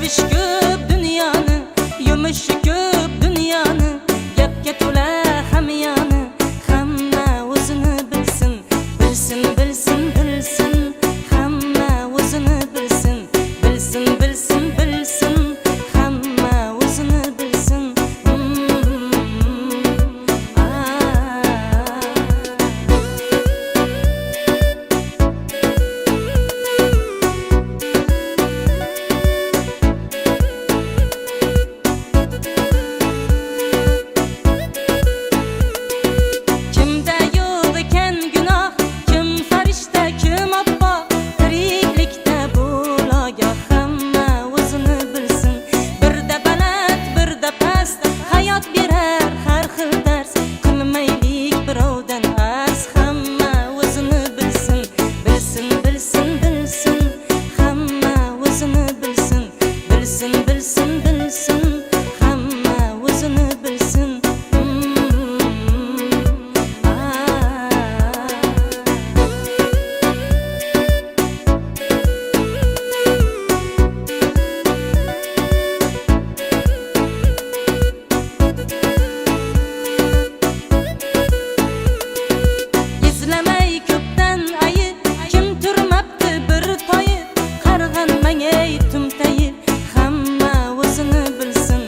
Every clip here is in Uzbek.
tashvish ko'p dunyoni, yumushi ko'p dunyoni, gapga to'la hamyoni. Hamma o'zini bilsin, bilsin, bilsin, bilsin. Hamma o'zini bilsin, bilsin, bilsin, bilsin. Hamma o'zini bilsin. Kimda yo'q ekan gunoh, kim farishta, kim obbo, tiriklikda bo'logoh. Hamma o'zini bilsin. Birda baland, birda past, hayot berar har xil dars. Qilmaylik birovdan as, hamma o'zini bilsin, bilsin, bilsin, bilsin. Hamma o'zini bilsin, bilsin, bilsin, bilsin. Hamma o'zini bilsin. Izlamay ko'pdan ayib, kim turmabdi bir toyib, qarg'anmangay tumtayib. Hamma o'zini bilsin.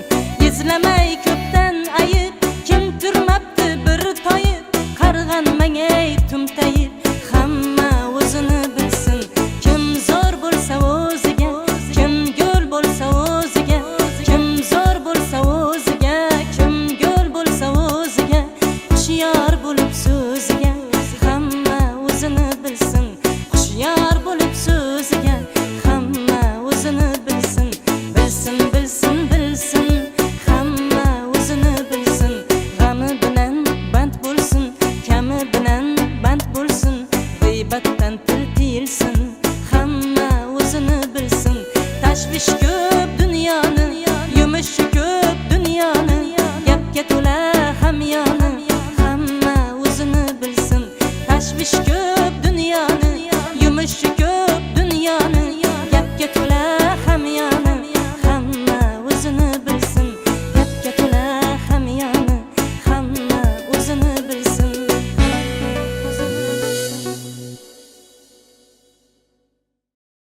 Izlamay ko'pdan ayib, kim turmabdi bir toyib, qarg'anmangay tumtayib. Hamma o'zini bilsin. Kim zo'r bo'lsa o'ziga, kim go'l bo'lsa o'ziga, kim zo'r bo'lsa o'ziga, kim go'l bo'lsa o'ziga, hushyor bo'lib so'ziga. Hamma o'zini bilsin, hushyor bo'lib so'ziga. Hamma o'zini bilsin, bilsin, bilsin, bilsin. Hamma o'zini bilsin. G'ami bilan band bo'lsin, kami bilan band bo'lsin, g'iybatdan til tiyilsin. Hamma o'zini bilsin. Tashvish ko'p